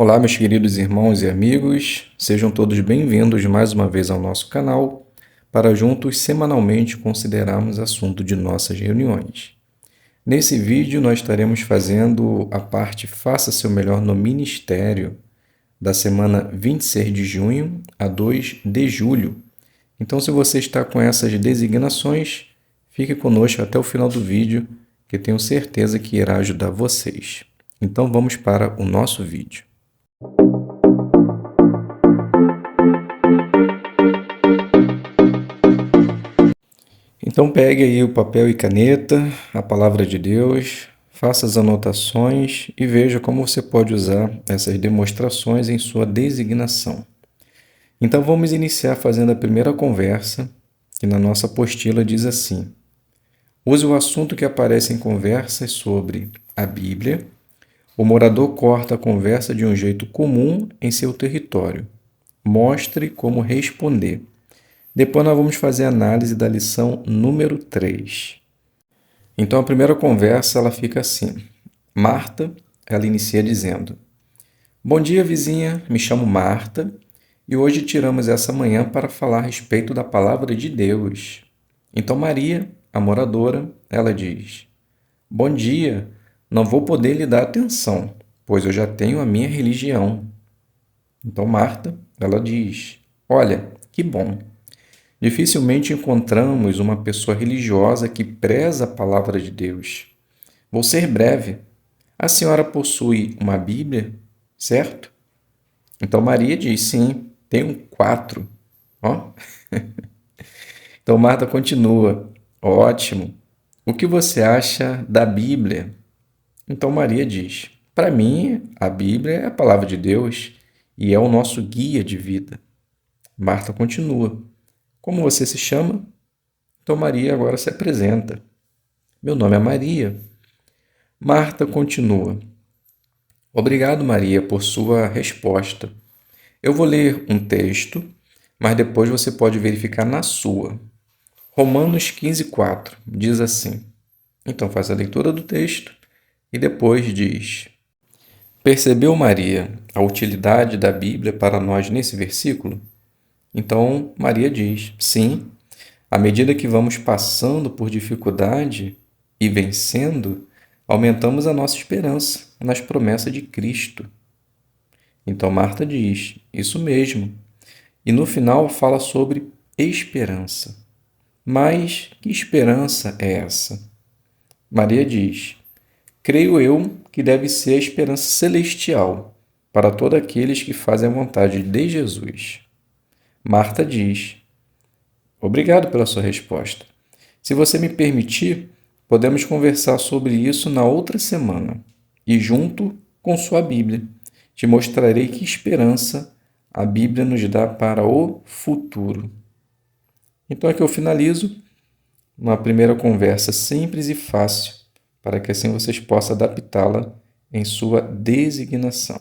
Olá, meus queridos irmãos e amigos, sejam todos bem-vindos mais uma vez ao nosso canal para juntos semanalmente considerarmos assunto de nossas reuniões. Nesse vídeo, nós estaremos fazendo a parte Faça Seu Melhor no Ministério da semana 26 de junho a 2 de julho. Então, se você está com essas designações, fique conosco até o final do vídeo, que tenho certeza que irá ajudar vocês. Então, vamos para o nosso vídeo. Então pegue aí o papel e caneta, a palavra de Deus, faça as anotações e veja como você pode usar essas demonstrações em sua designação. Então vamos iniciar fazendo a primeira conversa, que na nossa apostila diz assim: use o assunto que aparece em conversas sobre a Bíblia. O morador corta a conversa de um jeito comum em seu território. Mostre como responder. Depois nós vamos fazer a análise da lição número 3. Então a primeira conversa ela fica assim. Marta, ela inicia dizendo: bom dia, vizinha, me chamo Marta e hoje tiramos essa manhã para falar a respeito da palavra de Deus. Então Maria, a moradora, ela diz: bom dia, não vou poder lhe dar atenção, pois eu já tenho a minha religião. Então Marta, ela diz: olha, que bom. Dificilmente encontramos uma pessoa religiosa que preza a palavra de Deus. Vou ser breve. A senhora possui uma Bíblia, certo? Então Maria diz: sim, tenho 4. Ó. Então Marta continua: ótimo. O que você acha da Bíblia? Então Maria diz: para mim, a Bíblia é a palavra de Deus e é o nosso guia de vida. Marta continua: como você se chama? Então Maria agora se apresenta. Meu nome é Maria. Marta continua. Obrigado, Maria, por sua resposta. Eu vou ler um texto, mas depois você pode verificar na sua. Romanos 15:4 diz assim. Então faz a leitura do texto e depois diz: percebeu, Maria, a utilidade da Bíblia para nós nesse versículo? Então Maria diz: sim. À medida que vamos passando por dificuldade e vencendo, aumentamos a nossa esperança nas promessas de Cristo. Então Marta diz: isso mesmo. E no final fala sobre esperança. Mas que esperança é essa? Maria diz: creio eu que deve ser a esperança celestial para todos aqueles que fazem a vontade de Jesus. Marta diz: obrigado pela sua resposta. Se você me permitir, podemos conversar sobre isso na outra semana e, junto com sua Bíblia, te mostrarei que esperança a Bíblia nos dá para o futuro. Então aqui eu finalizo uma primeira conversa simples e fácil, para que assim vocês possam adaptá-la em sua designação.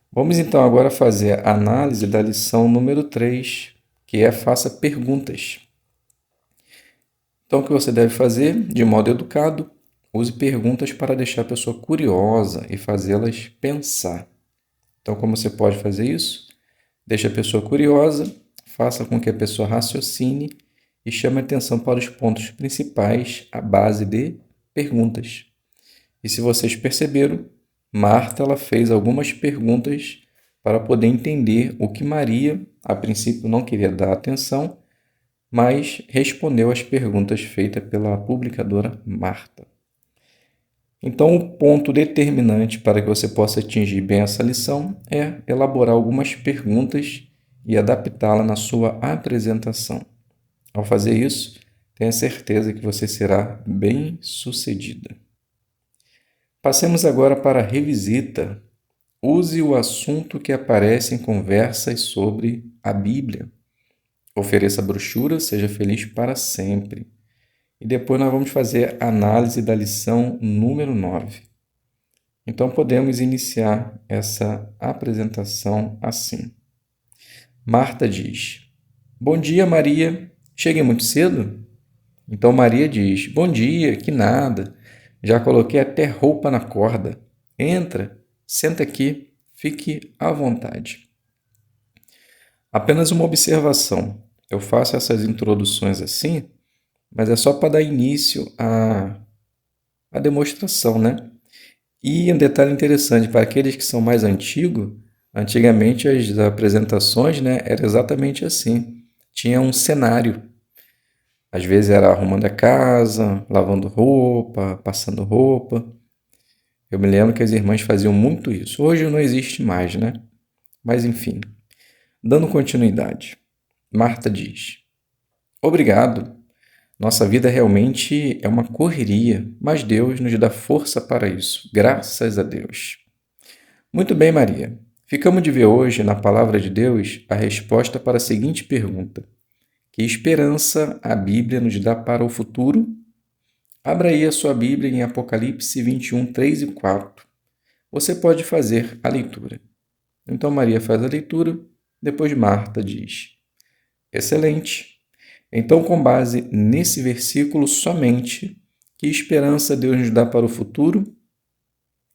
Vamos então agora fazer a análise da lição número 3, que é faça perguntas. Então, o que você deve fazer, de modo educado, use perguntas para deixar a pessoa curiosa e fazê-las pensar. Então, como você pode fazer isso? Deixe a pessoa curiosa, faça com que a pessoa raciocine e chame atenção para os pontos principais à base de perguntas. E se vocês perceberam, Marta ela fez algumas perguntas para poder entender o que Maria, a princípio, não queria dar atenção, mas respondeu às perguntas feitas pela publicadora Marta. Então, o ponto determinante para que você possa atingir bem essa lição é elaborar algumas perguntas e adaptá-la na sua apresentação. Ao fazer isso, tenha certeza que você será bem-sucedida. Passemos agora para a revisita. Use o assunto que aparece em conversas sobre a Bíblia. Ofereça a brochura, seja feliz para sempre. E depois nós vamos fazer a análise da lição número 9. Então podemos iniciar essa apresentação assim. Marta diz: bom dia, Maria. Cheguei muito cedo? Então Maria diz: bom dia, que nada. Já coloquei até roupa na corda. Entra, senta aqui. Fique à vontade. Apenas uma observação. Eu faço essas introduções assim, mas é só para dar início à demonstração, né? E um detalhe interessante, para aqueles que são mais antigos, antigamente as apresentações, né, era exatamente assim. Tinha um cenário. Às vezes era arrumando a casa, lavando roupa, passando roupa. Eu me lembro que as irmãs faziam muito isso. Hoje não existe mais, né? Mas enfim, dando continuidade. Marta diz: Obrigado. Nossa vida realmente é uma correria, mas Deus nos dá força para isso. Graças a Deus. Muito bem, Maria. Ficamos de ver hoje, na Palavra de Deus, a resposta para a seguinte pergunta: que esperança a Bíblia nos dá para o futuro? Abra aí a sua Bíblia em Apocalipse 21, 3 e 4. Você pode fazer a leitura. Então Maria faz a leitura, depois Marta diz: Excelente. Então, com base nesse versículo somente, que esperança Deus nos dá para o futuro?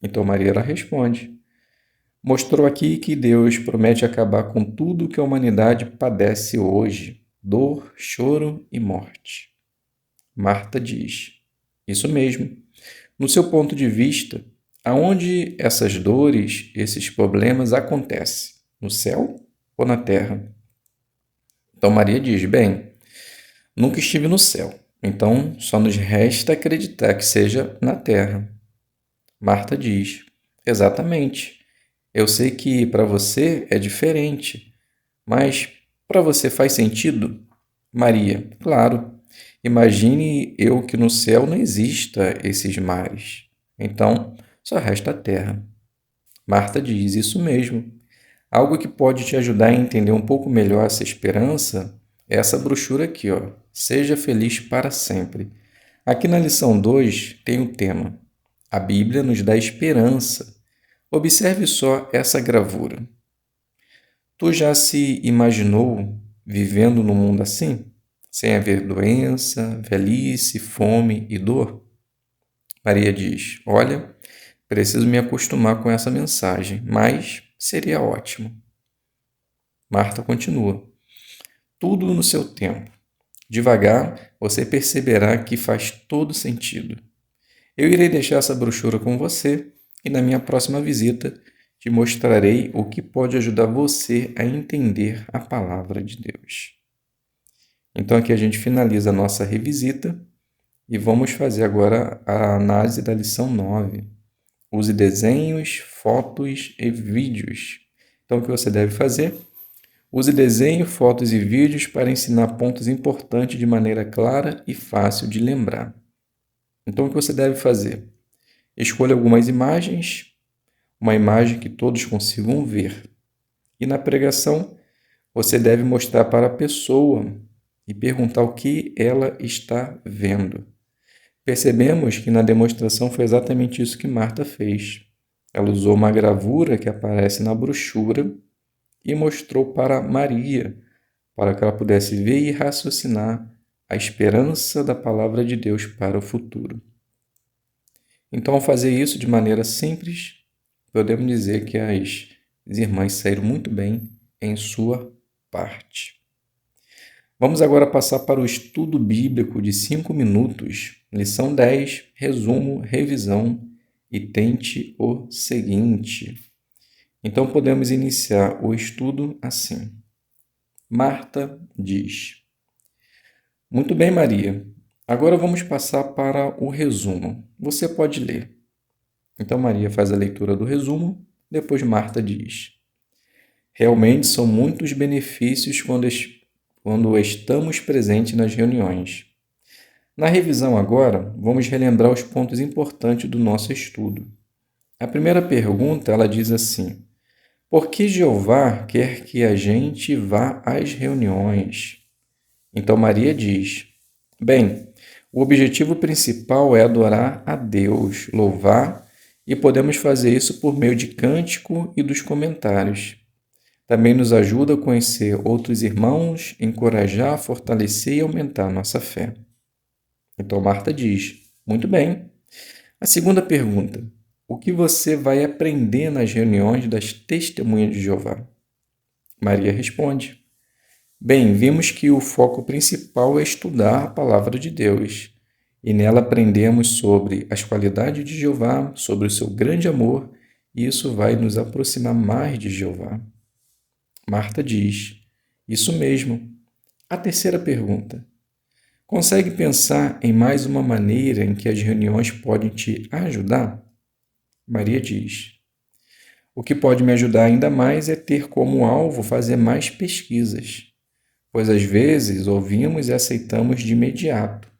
Então Maria ela responde: Mostrou aqui que Deus promete acabar com tudo que a humanidade padece hoje: dor, choro e morte. Marta diz: Isso mesmo. No seu ponto de vista, aonde essas dores, esses problemas acontecem? No céu ou na terra? Então Maria diz: Bem, nunca estive no céu, então só nos resta acreditar que seja na terra. Marta diz: Exatamente. Eu sei que para você é diferente, mas para você faz sentido? Maria: Claro. Imagine eu que no céu não exista esses mares. Então, só resta a terra. Marta diz: Isso mesmo. Algo que pode te ajudar a entender um pouco melhor essa esperança é essa brochura aqui, ó. Seja feliz para sempre. Aqui na lição 2 tem o tema: A Bíblia nos dá esperança. Observe só essa gravura. Tu já se imaginou vivendo num mundo assim? Sem haver doença, velhice, fome e dor? Maria diz: Olha, preciso me acostumar com essa mensagem, mas seria ótimo. Marta continua: Tudo no seu tempo. Devagar, você perceberá que faz todo sentido. Eu irei deixar essa brochura com você e na minha próxima visita te mostrarei o que pode ajudar você a entender a palavra de Deus. Então aqui a gente finaliza a nossa revisita e vamos fazer agora a análise da lição 9. Use desenhos, fotos e vídeos. Então o que você deve fazer? Use desenho, fotos e vídeos para ensinar pontos importantes de maneira clara e fácil de lembrar. Então o que você deve fazer? Escolha algumas imagens, uma imagem que todos consigam ver. E na pregação, você deve mostrar para a pessoa e perguntar o que ela está vendo. Percebemos que na demonstração foi exatamente isso que Marta fez. Ela usou uma gravura que aparece na brochura e mostrou para Maria, para que ela pudesse ver e raciocinar a esperança da palavra de Deus para o futuro. Então, ao fazer isso de maneira simples, podemos dizer que as irmãs saíram muito bem em sua parte. Vamos agora passar para o estudo bíblico de 5 minutos, lição 10, resumo, revisão e tente o seguinte. Então podemos iniciar o estudo assim. Marta diz: Muito bem, Maria. Agora vamos passar para o resumo. Você pode ler. Então Maria faz a leitura do resumo, depois Marta diz: Realmente são muitos benefícios quando estamos presentes nas reuniões. Na revisão agora, vamos relembrar os pontos importantes do nosso estudo. A primeira pergunta, ela diz assim: Por que Jeová quer que a gente vá às reuniões? Então Maria diz: Bem, o objetivo principal é adorar a Deus, louvar, e podemos fazer isso por meio de cântico e dos comentários. Também nos ajuda a conhecer outros irmãos, encorajar, fortalecer e aumentar a nossa fé. Então Marta diz: Muito bem. A segunda pergunta: O que você vai aprender nas reuniões das Testemunhas de Jeová? Maria responde: Bem, vimos que o foco principal é estudar a palavra de Deus, e nela aprendemos sobre as qualidades de Jeová, sobre o seu grande amor, e isso vai nos aproximar mais de Jeová. Marta diz: Isso mesmo. A terceira pergunta: consegue pensar em mais uma maneira em que as reuniões podem te ajudar? Maria diz: O que pode me ajudar ainda mais é ter como alvo fazer mais pesquisas, pois às vezes ouvimos e aceitamos de imediato,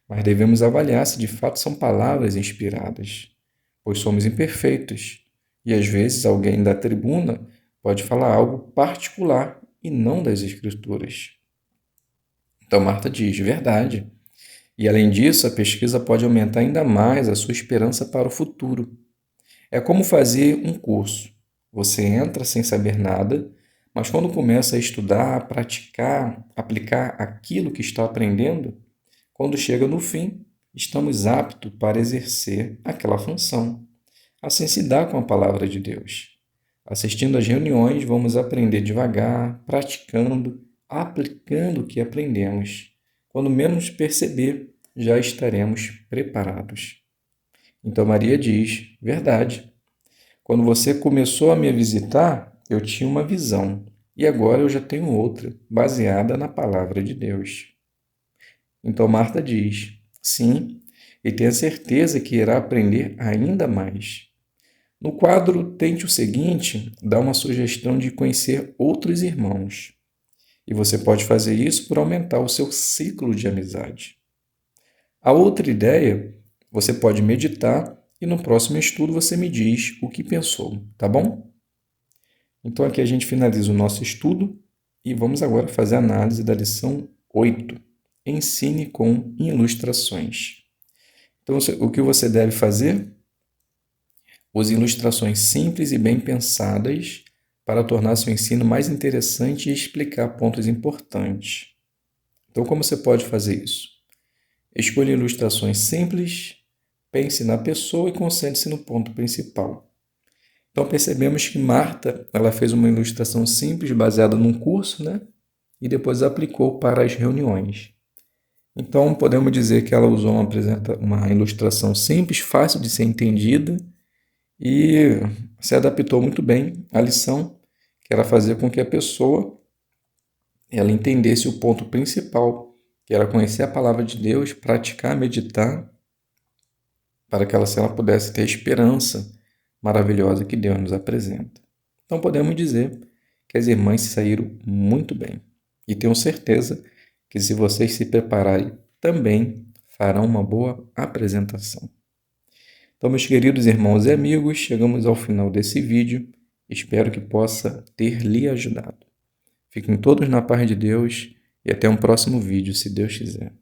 mas devemos avaliar se de fato são palavras inspiradas, pois somos imperfeitos e às vezes alguém da tribuna pode falar algo particular e não das Escrituras. Então Marta diz: verdade. E além disso, a pesquisa pode aumentar ainda mais a sua esperança para o futuro. É como fazer um curso. Você entra sem saber nada, mas quando começa a estudar, praticar, aplicar aquilo que está aprendendo, quando chega no fim, estamos aptos para exercer aquela função. Assim se dá com a palavra de Deus. Assistindo às reuniões, vamos aprender devagar, praticando, aplicando o que aprendemos. Quando menos perceber, já estaremos preparados. Então Maria diz: verdade. Quando você começou a me visitar, eu tinha uma visão, e agora eu já tenho outra, baseada na palavra de Deus. Então Marta diz: sim, e tenha certeza que irá aprender ainda mais. No quadro Tente o Seguinte, dá uma sugestão de conhecer outros irmãos. E você pode fazer isso por aumentar o seu ciclo de amizade. A outra ideia, você pode meditar e no próximo estudo você me diz o que pensou, tá bom? Então aqui a gente finaliza o nosso estudo e vamos agora fazer a análise da lição 8. Ensine com ilustrações. Então o que você deve fazer? Use ilustrações simples e bem pensadas para tornar seu ensino mais interessante e explicar pontos importantes. Então como você pode fazer isso? Escolha ilustrações simples, pense na pessoa e concentre-se no ponto principal. Então percebemos que Marta, ela fez uma ilustração simples baseada num curso, né? E depois aplicou para as reuniões. Então podemos dizer que ela usou uma ilustração simples, fácil de ser entendida e se adaptou muito bem à lição, que era fazer com que a pessoa ela entendesse o ponto principal, que era conhecer a palavra de Deus, praticar, meditar, para que ela pudesse ter a esperança maravilhosa que Deus nos apresenta. Então podemos dizer que as irmãs saíram muito bem. E tenho certeza que se vocês se prepararem também, farão uma boa apresentação. Então, meus queridos irmãos e amigos, chegamos ao final desse vídeo. Espero que possa ter lhe ajudado. Fiquem todos na paz de Deus e até um próximo vídeo, se Deus quiser.